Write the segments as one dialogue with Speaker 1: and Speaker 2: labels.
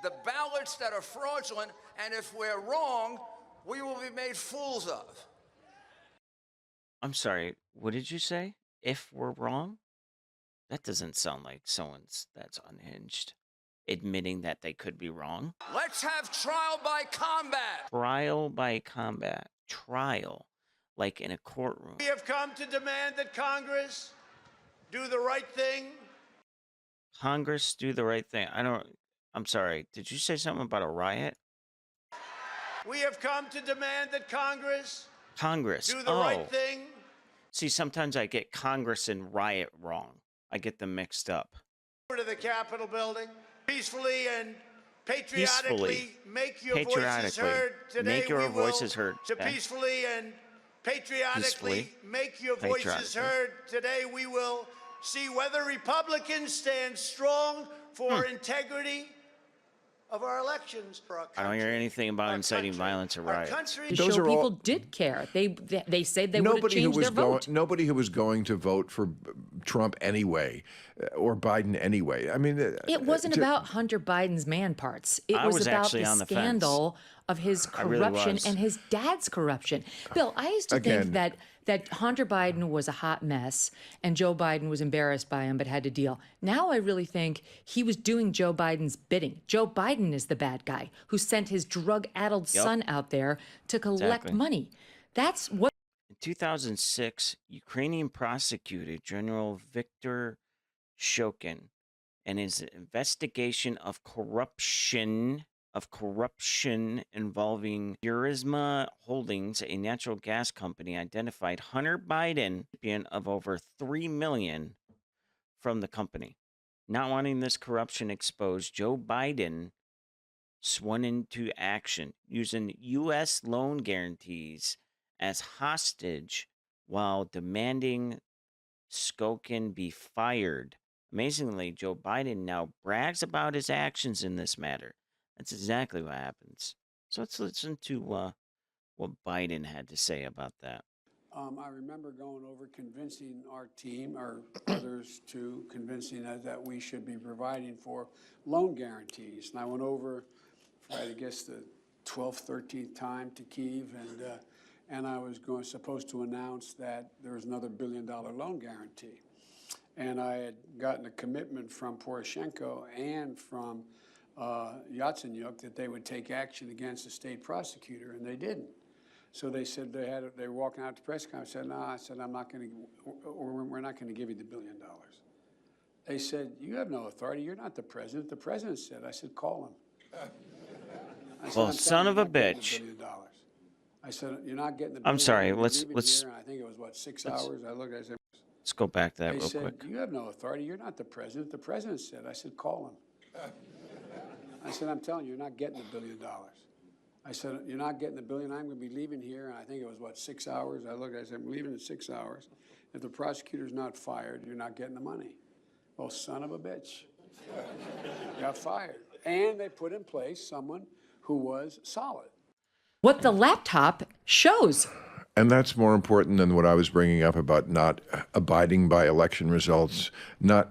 Speaker 1: the ballots that are fraudulent, and if we're wrong, we will be made fools of.
Speaker 2: I'm sorry, what did you say? If we're wrong? That doesn't sound like someone's that's unhinged, admitting that they could be wrong.
Speaker 1: Let's have trial by combat.
Speaker 2: Trial by combat. Trial, like in a courtroom.
Speaker 3: We have come to demand that Congress do the right thing.
Speaker 2: Congress do the right thing. I'm sorry. Did you say something about a riot?
Speaker 3: We have come to demand that Congress do the
Speaker 2: Oh.
Speaker 3: right thing.
Speaker 2: See, sometimes I get Congress and riot wrong. I get them mixed up.
Speaker 3: To the Capitol building peacefully and patriotically make your voices heard. Today
Speaker 2: make your voices heard.
Speaker 3: To peacefully and patriotically make your voices heard. Today we will see whether Republicans stand strong for integrity of our elections. For our
Speaker 2: I don't hear anything about inciting violence or riots.
Speaker 4: Those are people did care. They said they would have changed their vote.
Speaker 5: Nobody who was going to vote for Trump anyway, or Biden anyway. I mean,
Speaker 4: it wasn't about Hunter Biden's man parts. It was about the scandal of his corruption and his dad's corruption. Bill, I used to think that Hunter Biden was a hot mess and Joe Biden was embarrassed by him but had to deal. Now I really think he was doing Joe Biden's bidding. Joe Biden is the bad guy who sent his drug-addled son out there to collect money. That's what.
Speaker 2: In 2006, Ukrainian prosecutor General Viktor Shokin and his investigation of corruption involving Burisma Holdings, a natural gas company, identified Hunter Biden of over $3 million from the company. Not wanting this corruption exposed, Joe Biden swung into action, using U.S. loan guarantees as hostage while demanding Shokin be fired. Amazingly, Joe Biden now brags about his actions in this matter. That's exactly what happens. So let's listen to what Biden had to say about that.
Speaker 6: I remember going over convincing our team, or others too, convincing us that we should be providing for loan guarantees. And I went over for, I guess, the 12th, 13th time to Kyiv, and I was supposed to announce that there was another $1 billion loan guarantee. And I had gotten a commitment from Poroshenko and from Yatsenyuk that they would take action against the state prosecutor, and they didn't. So they said they were walking out to press conference. I said, no, I said, I'm not going to, we're not going to give you the $1 billion. They said, you have no authority. You're not the president. The president said. I said, call him. I said,
Speaker 2: well, son of a bitch.
Speaker 6: I said, you're not getting the $1 billion.
Speaker 2: I'm sorry. Let's.
Speaker 6: I think it was what, 6 hours. I looked. I said.
Speaker 2: Let's go back to that real
Speaker 6: quick.
Speaker 2: They said,
Speaker 6: you have no authority. You're not the president. The president said. I said, call him. I said, I'm telling you, you're not getting the $1 billion. I said, you're not getting the $1 billion. I'm going to be leaving here. And I think it was, what, 6 hours? I looked. I said, I'm leaving in 6 hours. If the prosecutor's not fired, you're not getting the money. Well, son of a bitch. Got fired. And they put in place someone who was solid.
Speaker 4: What the laptop shows.
Speaker 5: And that's more important than what I was bringing up about not abiding by election results, not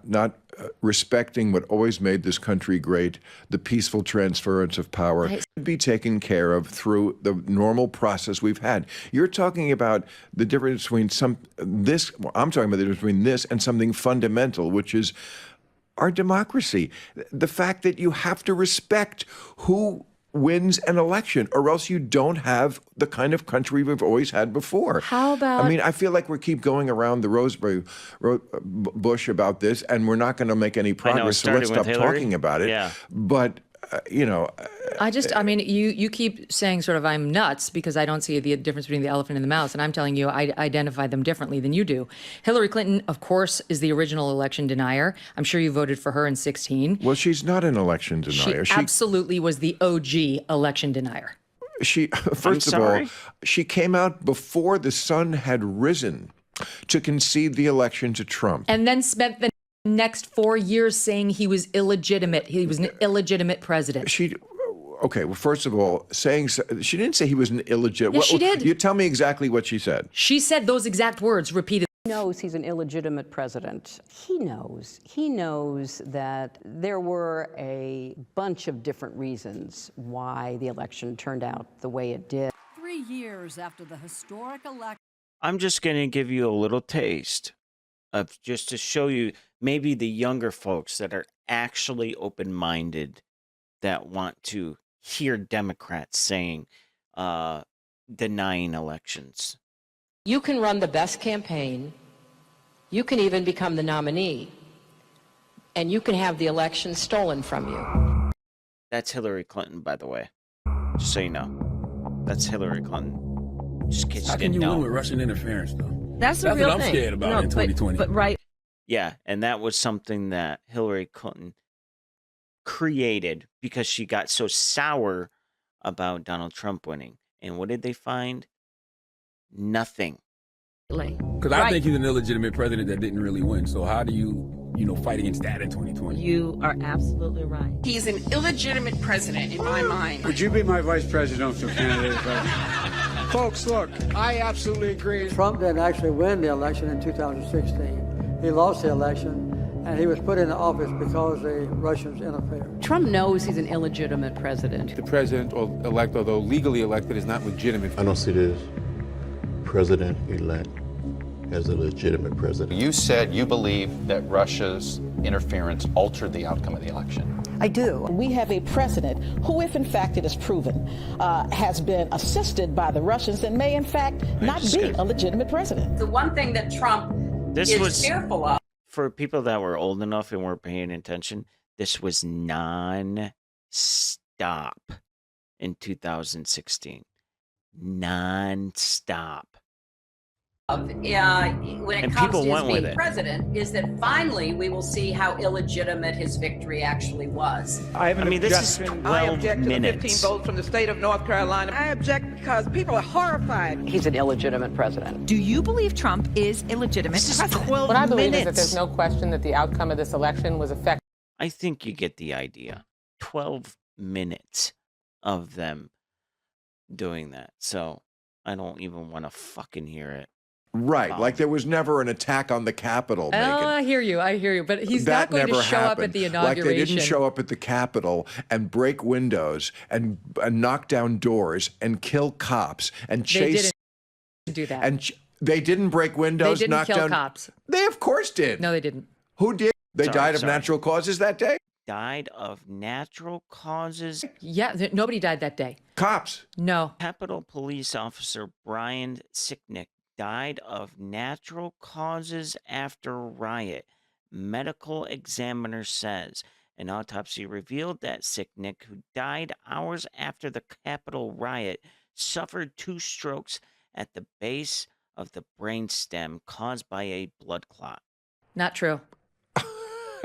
Speaker 5: respecting what always made this country great, the peaceful transference of power, should be taken care of through the normal process we've had. You're talking about the difference between I'm talking about the difference between this and something fundamental, which is our democracy. The fact that you have to respect who wins an election, or else you don't have the kind of country we've always had before.
Speaker 4: How about?
Speaker 5: I mean, I feel like we keep going around the Roseberry bush about this, and we're not going to make any progress. So let's stop talking about it.
Speaker 2: Yeah.
Speaker 5: But you know,
Speaker 4: I mean, you keep saying sort of I'm nuts because I don't see the difference between the elephant and the mouse, and I'm telling you I identify them differently than you do. Hillary Clinton, of course, is the original election denier. I'm sure you voted for her in 2016.
Speaker 5: Well, she's not an election denier.
Speaker 4: She absolutely was the OG election denier.
Speaker 5: First of all, she came out before the sun had risen to concede the election to Trump.
Speaker 4: And then spent the next 4 years saying he was illegitimate. He was an illegitimate president.
Speaker 5: Okay, well, first of all, she didn't say he was an illegitimate.
Speaker 4: Yes, she did.
Speaker 5: You tell me exactly what she said.
Speaker 4: She said those exact words repeatedly.
Speaker 7: Knows he's an illegitimate president. He knows that there were a bunch of different reasons why the election turned out the way it did.
Speaker 8: 3 years after the historic election.
Speaker 2: I'm just going to give you a little taste of just to show you maybe the younger folks that are actually open-minded that want to hear Democrats saying, denying elections.
Speaker 7: You can run the best campaign, you can even become the nominee, and you can have the election stolen from you.
Speaker 2: That's Hillary Clinton, by the way. Just so you know. That's Hillary Clinton. Just in case you didn't know.
Speaker 9: How can you win with Russian interference, though?
Speaker 8: That's the real
Speaker 9: what I'm
Speaker 8: thing.
Speaker 9: scared about in 2020.
Speaker 8: But right.
Speaker 2: Yeah, and that was something that Hillary Clinton created because she got so sour about Donald Trump winning. And what did they find? Nothing.
Speaker 9: Because I think he's an illegitimate president that didn't really win. So how do you fight against that in 2020?
Speaker 8: You are absolutely right.
Speaker 10: He's an illegitimate president in my mind.
Speaker 6: Would you be my vice presidential candidate? Folks, look, I absolutely agree.
Speaker 11: Trump didn't actually win the election in 2016. He lost the election, and he was put into office because the Russians interfered.
Speaker 7: Trump knows he's an illegitimate president.
Speaker 12: The president-elect, although legally elected, is not legitimate.
Speaker 13: I don't see this president-elect as a legitimate president.
Speaker 14: You said you believe that Russia's interference altered the outcome of the election.
Speaker 10: I do. We have a president who, if in fact it is proven, has been assisted by the Russians and may in fact not be a legitimate president.
Speaker 15: The one thing that Trump is fearful of.
Speaker 2: For people that were old enough and weren't paying attention, this was non-stop in 2016. Non-stop.
Speaker 15: When it comes to his being president, is that finally we will see how illegitimate his victory actually was.
Speaker 2: I mean, this is 12
Speaker 10: I object
Speaker 2: minutes.
Speaker 10: to the 15 votes from the state of North Carolina. I object because people are horrified.
Speaker 7: He's an illegitimate president.
Speaker 8: Do you believe Trump is illegitimate?
Speaker 2: This is 12
Speaker 16: What I believe
Speaker 2: minutes.
Speaker 16: is that there's no question that the outcome of this election was affected.
Speaker 2: I think you get the idea. 12 minutes of them doing that. So I don't even want to fucking hear it.
Speaker 5: Right, like there was never an attack on the Capitol, Megyn.
Speaker 4: I hear you, but he's
Speaker 5: That
Speaker 4: not going to
Speaker 5: never
Speaker 4: show up at the
Speaker 5: happened.
Speaker 4: inauguration.
Speaker 5: Like they didn't show up at the Capitol and break windows and knock down doors and kill cops and chase.
Speaker 4: They didn't do that.
Speaker 5: And they didn't break windows,
Speaker 4: They didn't
Speaker 5: knock
Speaker 4: kill
Speaker 5: down
Speaker 4: cops.
Speaker 5: They of course did.
Speaker 4: No, they didn't.
Speaker 5: Who did? They died of natural causes that day?
Speaker 2: Died of natural causes?
Speaker 4: Yeah, nobody died that day.
Speaker 5: Cops.
Speaker 4: No.
Speaker 2: Capitol Police Officer Brian Sicknick died of natural causes after riot. Medical examiner says an autopsy revealed that Sicknick, who died hours after the Capitol riot, suffered 2 strokes at the base of the brainstem caused by a blood clot.
Speaker 4: Not true.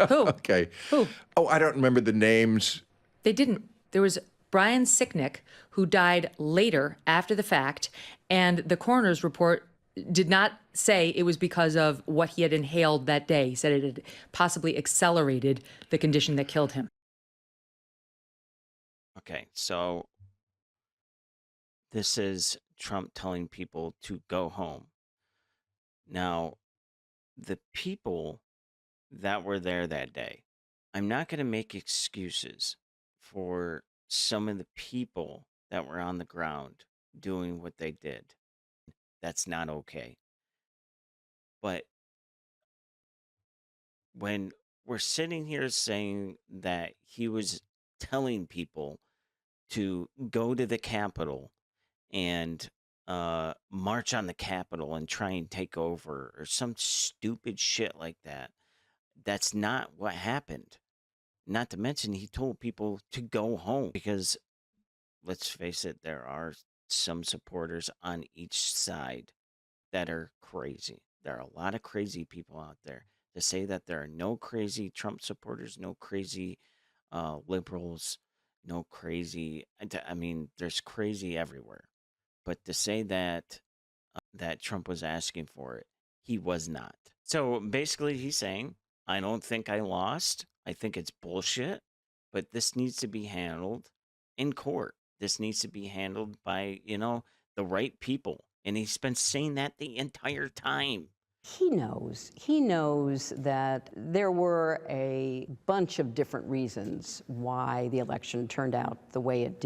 Speaker 4: Who?
Speaker 5: Okay.
Speaker 4: Who?
Speaker 5: Oh, I don't remember the names.
Speaker 4: They didn't. There was Brian Sicknick, who died later after the fact, and the coroner's report did not say it was because of what he had inhaled that day. He said it had possibly accelerated the condition that killed him.
Speaker 2: Okay, so this is Trump telling people to go home. Now, the people that were there that day, I'm not going to make excuses for some of the people that were on the ground doing what they did. That's not okay. But when we're sitting here saying that he was telling people to go to the Capitol and march on the Capitol and try and take over or some stupid shit like that, that's not what happened. Not to mention he told people to go home because, let's face it, there are some supporters on each side that are crazy. There are a lot of crazy people out there. To say that there are no crazy Trump supporters, no crazy liberals, no crazy, I mean, there's crazy everywhere. But to say that that Trump was asking for it, he was not. So basically he's saying, I don't think I lost. I think it's bullshit, but this needs to be handled in court. This needs to be handled by, the right people. And he's been saying that the entire time.
Speaker 7: He knows that there were a bunch of different reasons why the election turned out the way it did.